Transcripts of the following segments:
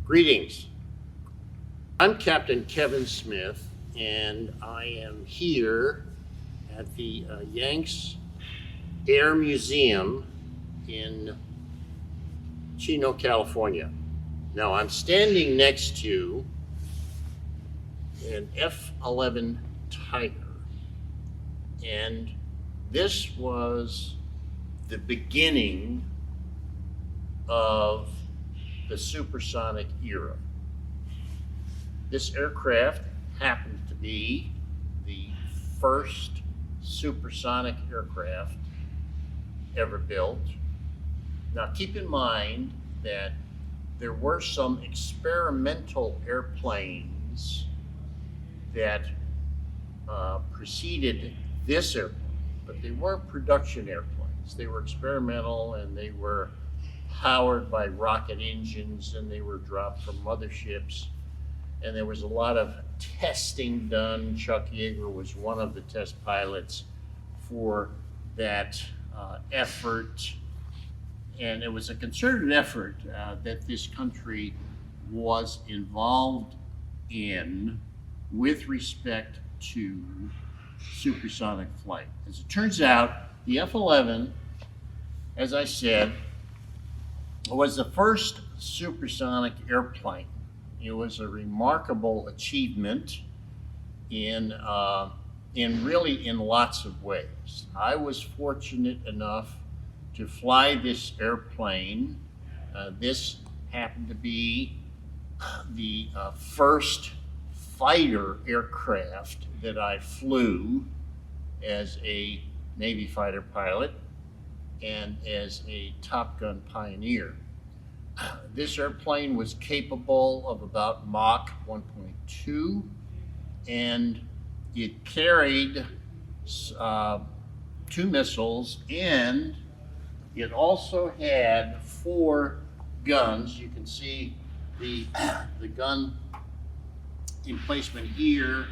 Greetings. I'm Captain Kevin Smith, and I am here at the Yanks Air Museum in Chino, California. Now, I'm standing next to an F11 Tiger, and this was the beginning of the supersonic era. This aircraft happens to be the first supersonic aircraft ever built. Now keep in mind that there were some experimental airplanes that preceded this airplane, but they weren't production airplanes. They were experimental, and they were powered by rocket engines, and they were dropped from motherships. And there was a lot of testing done. Chuck Yeager was one of the test pilots for that effort. And it was a concerted effort that this country was involved in with respect to supersonic flight. As it turns out, the F-11, as I said, was the first supersonic airplane. It was a remarkable achievement in lots of ways. I was fortunate enough to fly this airplane. This happened to be the first fighter aircraft that I flew as a Navy fighter pilot and as a Top Gun pioneer. This airplane was capable of about Mach 1.2, and it carried 2 missiles, and it also had 4 guns. You can see the gun emplacement here.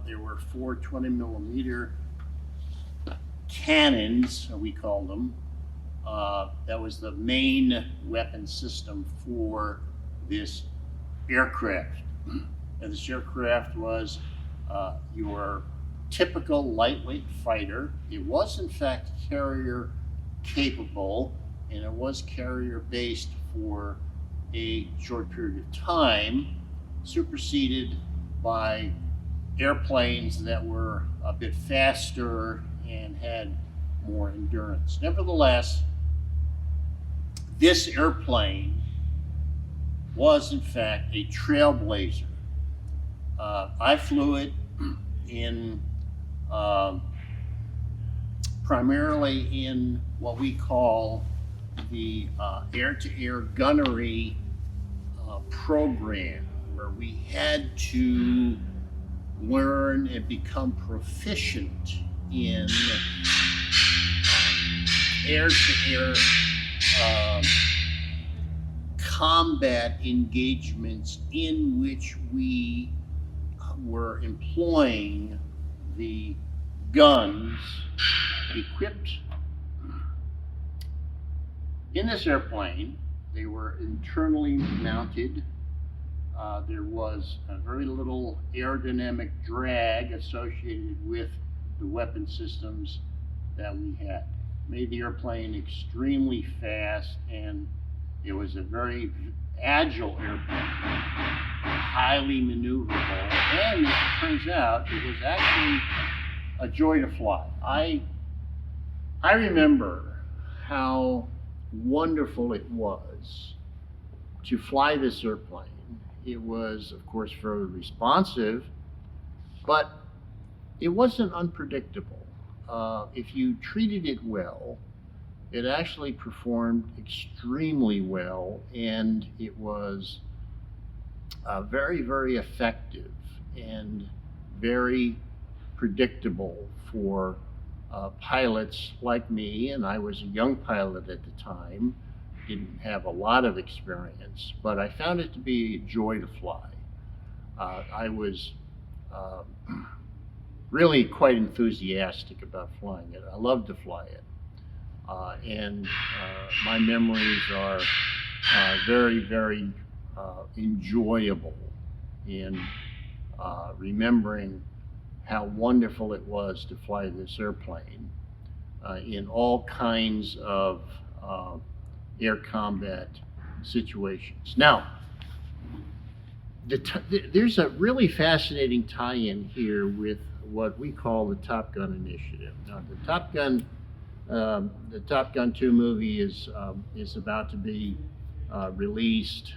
There were 4 20-millimeter cannons, we call them. That was the main weapon system for this aircraft. And this aircraft was your typical lightweight fighter. It was in fact carrier capable, and it was carrier based for a short period of time, superseded by airplanes that were a bit faster and had more endurance. Nevertheless, this airplane was in fact a trailblazer. I flew it in primarily in what we call the air-to-air gunnery program, where we had to learn and become proficient in air-to-air combat engagements in which we were employing the guns equipped in this airplane. They were internally mounted. There was a very little aerodynamic drag associated with the weapon systems that we had. Made the airplane extremely fast, and it was a very agile airplane, highly maneuverable, and as it turns out, it was actually a joy to fly. I remember how wonderful it was to fly this airplane. It was, of course, very responsive, but it wasn't unpredictable. If you treated it well, it actually performed extremely well, and it was very, very effective and very predictable for pilots like me. And I was a young pilot at the time, didn't have a lot of experience, but I found it to be a joy to fly. I was really quite enthusiastic about flying it. I loved to fly it. And my memories are very, very enjoyable in remembering how wonderful it was to fly this airplane in all kinds of air combat situations. Now, there's a really fascinating tie-in here with what we call the Top Gun initiative. Now, the Top Gun 2 movie is about to be released.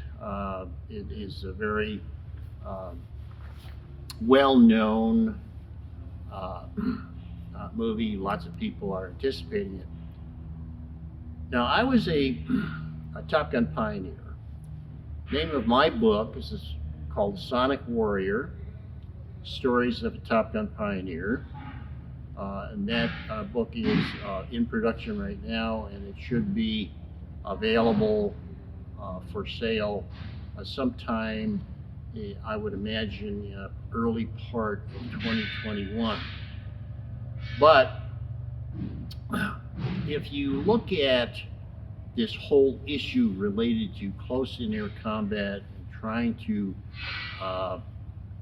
It is a very well-known movie. Lots of people are anticipating it. Now, I was a Top Gun pioneer. The name of my book is called Sonic Warrior, Stories of a Top Gun Pioneer. And that book is in production right now, and it should be available for sale sometime, I would imagine, early part of 2021. But if you look at this whole issue related to close-in air combat and trying to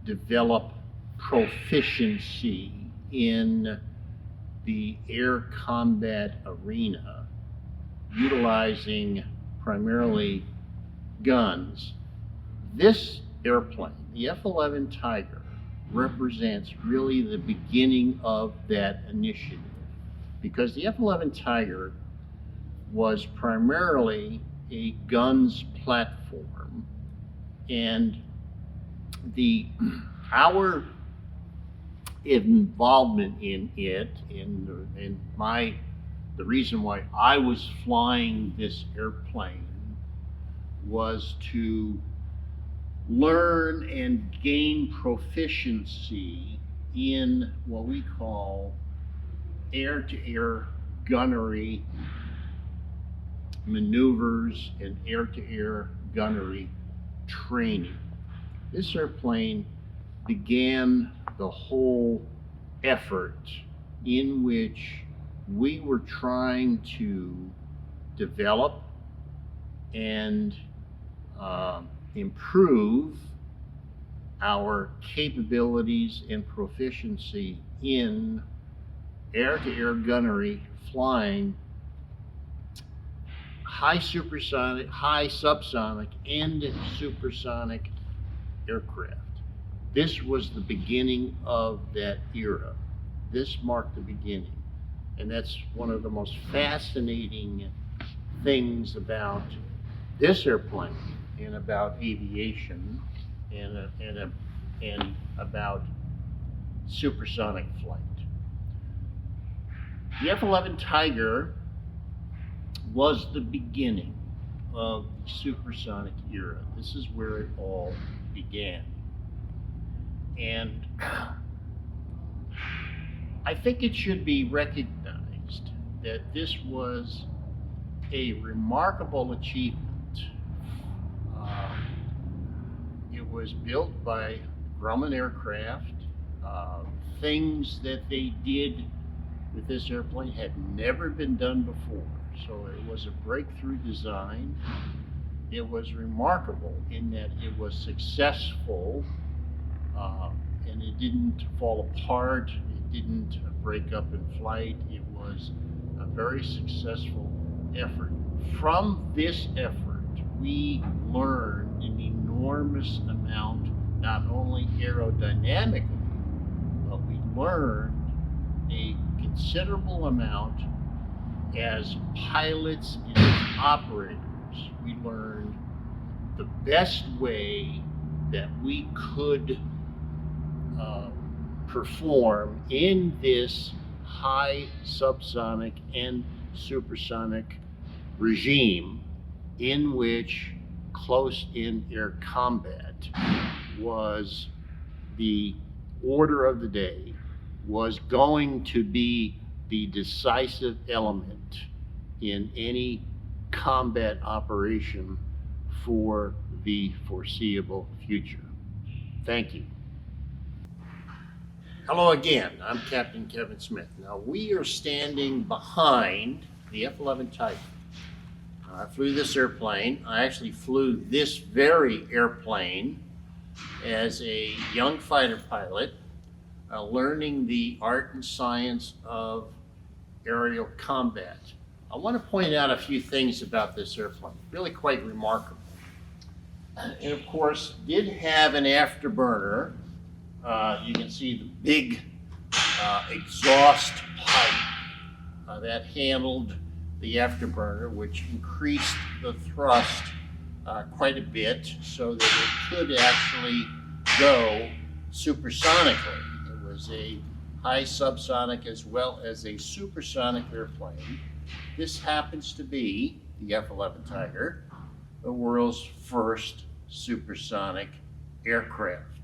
develop proficiency in the air combat arena, utilizing primarily guns, this airplane, the F11 Tiger, represents really the beginning of that initiative, because the F11 Tiger was primarily a guns platform, and our involvement in it, the reason why I was flying this airplane was to learn and gain proficiency in what we call air-to-air gunnery maneuvers and air-to-air gunnery training. This airplane began the whole effort in which we were trying to develop and improve our capabilities and proficiency in air-to-air gunnery, flying high supersonic, high subsonic, and supersonic aircraft. This was the beginning of that era. This marked the beginning. And that's one of the most fascinating things about this airplane and about aviation and about supersonic flight. The F-11 Tiger was the beginning of the supersonic era. This is where it all began. And I think it should be recognized that this was a remarkable achievement. It was built by Grumman Aircraft. Things that they did with this airplane had never been done before. So it was a breakthrough design. It was remarkable in that it was successful, and it didn't fall apart. It didn't break up in flight. It was a very successful effort. From this effort, we learned an enormous amount, not only aerodynamically, but we learned a considerable amount as pilots and as operators. We learned the best way that we could perform in this high subsonic and supersonic regime in which close-in air combat was the order of the day, was going to be the decisive element in any combat operation for the foreseeable future. Thank you. Hello again, I'm Captain Kevin Smith. Now we are standing behind the F-11 Tiger. I flew this airplane. I actually flew this very airplane as a young fighter pilot, learning the art and science of aerial combat. I want to point out a few things about this airplane, really quite remarkable. And of course, did have an afterburner. You can see the big exhaust pipe that handled the afterburner, which increased the thrust quite a bit so that it could actually go supersonically. It was a high subsonic as well as a supersonic airplane. This happens to be the F11 Tiger, the world's first supersonic aircraft.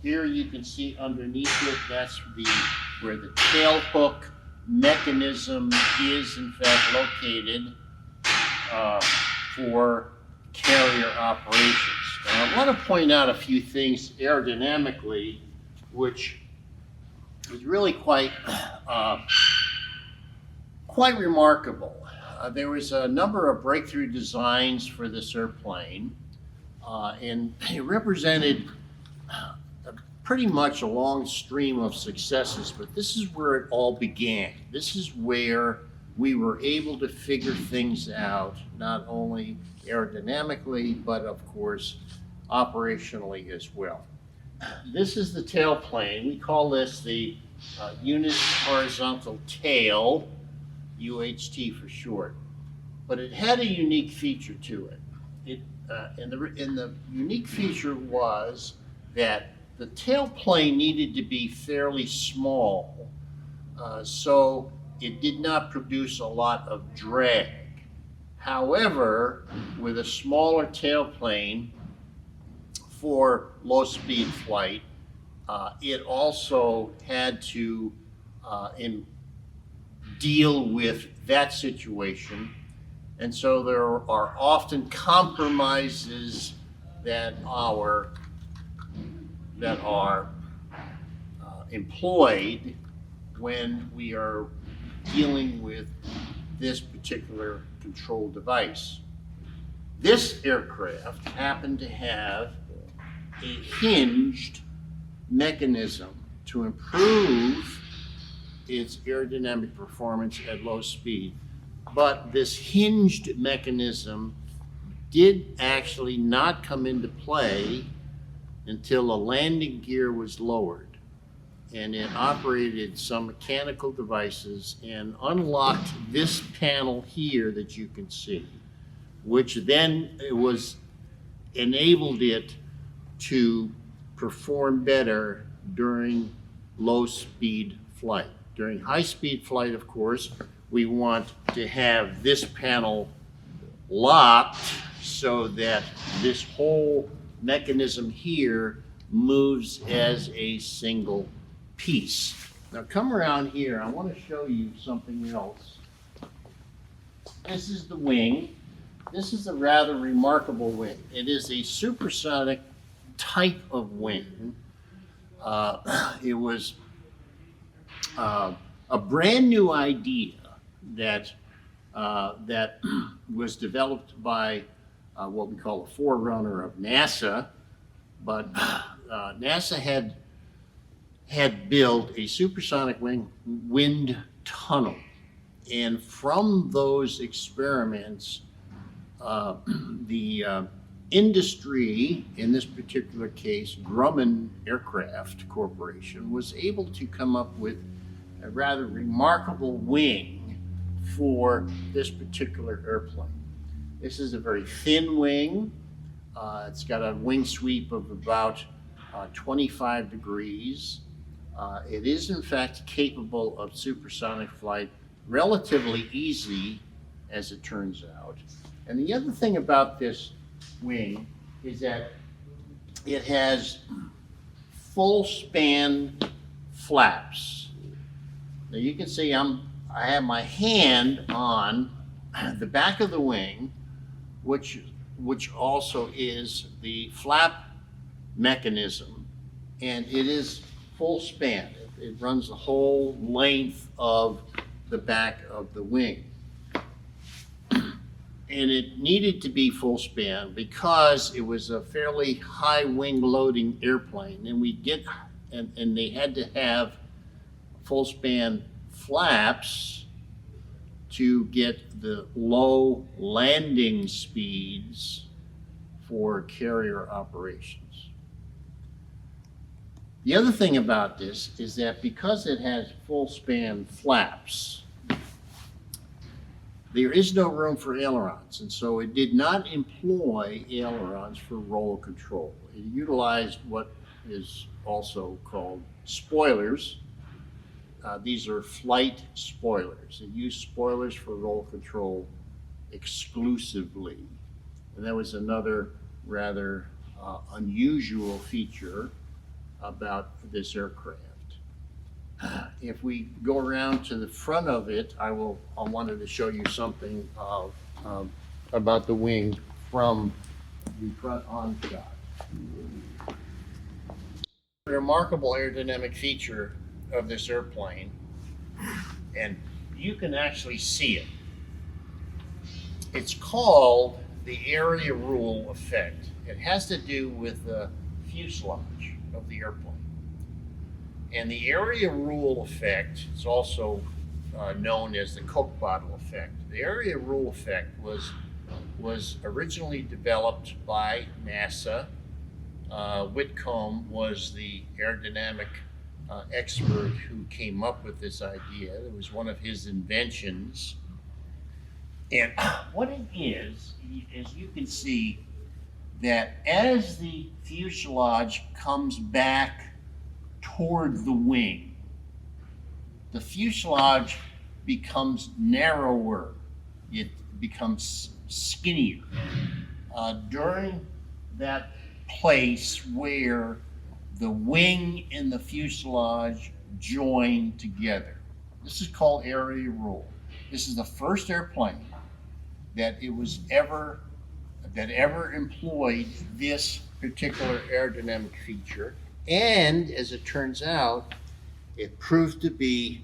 Here you can see underneath it, that's where the tail hook mechanism is in fact located for carrier operations. Now I want to point out a few things aerodynamically, which is really quite remarkable. There was a number of breakthrough designs for this airplane, and it represented pretty much a long stream of successes, but this is where it all began. This is where we were able to figure things out, not only aerodynamically, but of course, operationally as well. This is the tailplane. We call this the unit horizontal tail, UHT for short. But it had a unique feature to it. And the unique feature was that the tailplane needed to be fairly small, so it did not produce a lot of drag. However, with a smaller tailplane for low-speed flight, it also had to deal with that situation. And so there are often compromises that are employed when we are dealing with this particular control device. This aircraft happened to have a hinged mechanism to improve its aerodynamic performance at low speed. But this hinged mechanism did actually not come into play until a landing gear was lowered, and it operated some mechanical devices and unlocked this panel here that you can see, which then enabled it to perform better during low speed flight. During high speed flight, of course, we want to have this panel locked so that this whole mechanism here moves as a single piece. Now come around here. I want to show you something else. This is the wing. This is a rather remarkable wing. It is a supersonic type of wing. It was a brand new idea that was developed by what we call a forerunner of NASA, but NASA had built a supersonic wind tunnel, and from those experiments, the industry, in this particular case, Grumman Aircraft Corporation, was able to come up with a rather remarkable wing for this particular airplane. This is a very thin wing. It's got a wing sweep of about 25 degrees. It is in fact capable of supersonic flight, relatively easy as it turns out. And the other thing about this wing is that it has full span flaps. Now you can see I have my hand on the back of the wing, which also is the flap mechanism, and it is full span. It runs the whole length of the back of the wing. And it needed to be full span because it was a fairly high wing loading airplane, and they had to have full span flaps to get the low landing speeds for carrier operations. The other thing about this is that because it has full span flaps, there is no room for ailerons, and so it did not employ ailerons for roll control. It utilized what is also called spoilers. These are flight spoilers. It used spoilers for roll control exclusively. And that was another rather unusual feature about this aircraft. If we go around to the front of it, I wanted to show you something about the wing from the front on shot. A remarkable aerodynamic feature of this airplane, and you can actually see it. It's called the area rule effect. It has to do with the fuselage of the airplane. And the area rule effect is also known as the Coke bottle effect. The area rule effect was originally developed by NASA. Whitcomb was the aerodynamic expert who came up with this idea. It was one of his inventions. And what it is you can see that as the fuselage comes back toward the wing, the fuselage becomes narrower. It becomes skinnier. During that place where the wing and the fuselage join together. This is called area rule. This is the first airplane that ever employed this particular aerodynamic feature. And as it turns out, it proved to be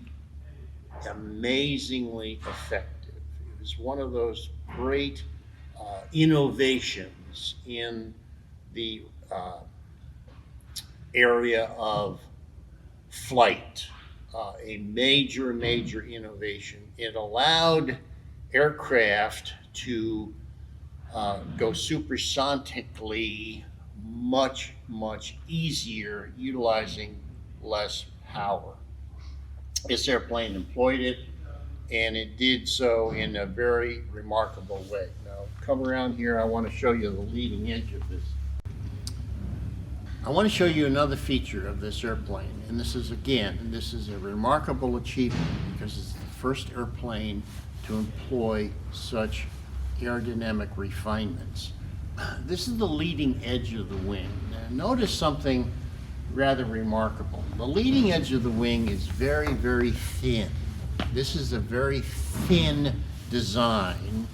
amazingly effective. It was one of those great innovations in the area of flight, a major innovation. It allowed aircraft to go supersonically much easier, utilizing less power. This airplane employed it, and it did so in a very remarkable way. Now, come around here, I want to show you the leading edge of this. I want to show you another feature of this airplane, and this is a remarkable achievement because it's the first airplane to employ such aerodynamic refinements. This is the leading edge of the wing. Now, notice something rather remarkable. The leading edge of the wing is very thin. This is a very thin design,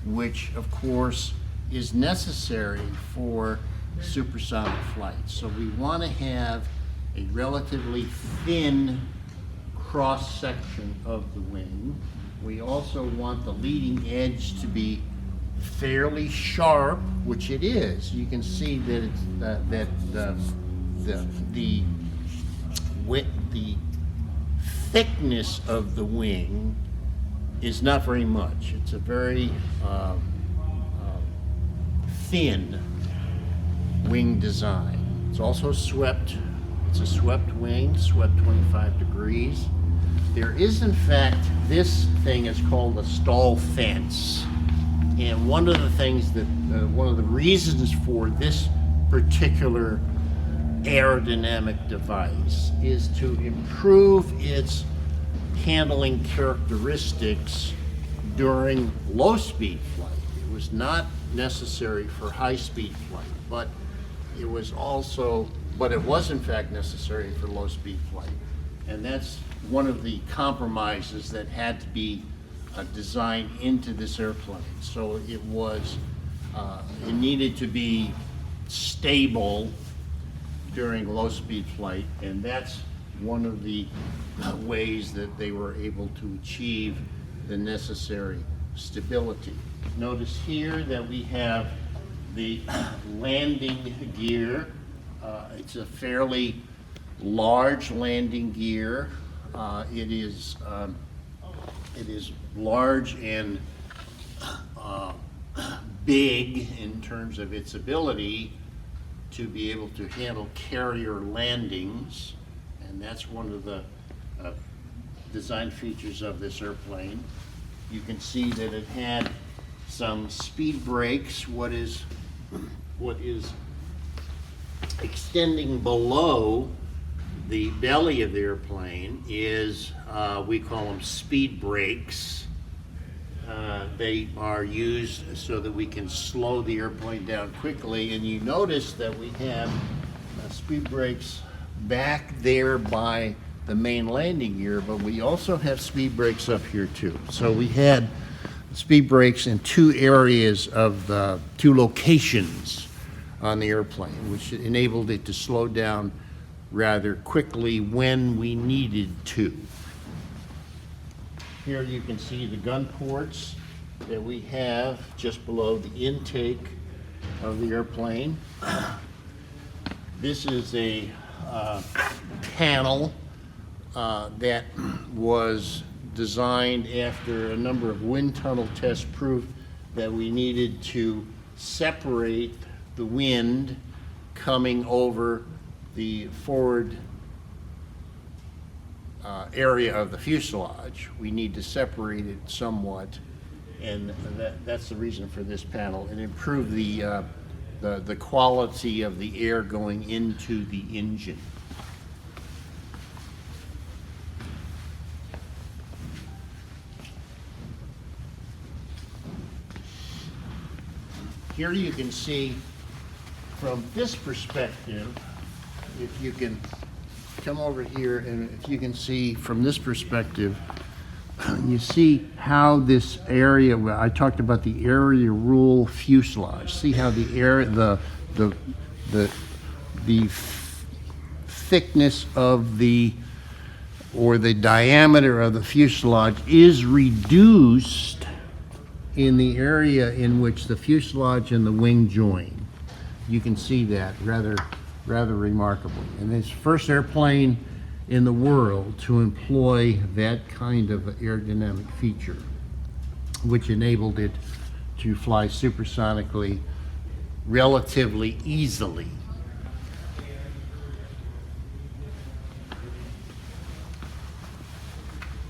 which of course is necessary for supersonic flight. So we want to have a relatively thin cross section of the wing. We also want the leading edge to be fairly sharp, which it is. You can see that it's the thickness of the wing is not very much. It's a very thin wing design. It's also swept. It's a swept wing, swept 25 degrees. There is, in fact, this thing is called a stall fence. And one of the things that, one of the reasons for this particular aerodynamic device is to improve its handling characteristics during low-speed flight. It was not necessary for high-speed flight, but it was in fact necessary for low-speed flight. And that's one of the compromises that had to be designed into this airplane. So it needed to be stable during low-speed flight, and that's one of the ways that they were able to achieve the necessary stability. Notice here that we have the landing gear. It's a fairly large landing gear. It is large and big in terms of its ability to be able to handle carrier landings, and that's one of the design features of this airplane. You can see that it had some speed brakes. What is extending below the belly of the airplane is, we call them speed brakes. They are used so that we can slow the airplane down quickly, and you notice that we have speed brakes back there by the main landing gear, but we also have speed brakes up here too. So we had speed brakes in two areas of the two locations on the airplane, which enabled it to slow down rather quickly when we needed to. Here you can see the gun ports that we have just below the intake of the airplane. This is a panel that was designed after a number of wind tunnel tests proved that we needed to separate the wind coming over the forward area of the fuselage. We need to separate it somewhat, and that's the reason for this panel. It improved the quality of the air going into the engine. Here you can see from this perspective, if you can come over here, and if you can see from this perspective, you see how this area, I talked about the area rule fuselage. See how the air, the thickness of or the diameter of the fuselage is reduced in the area in which the fuselage and the wing join. You can see that rather remarkably. And it's the first airplane in the world to employ that kind of aerodynamic feature, which enabled it to fly supersonically relatively easily.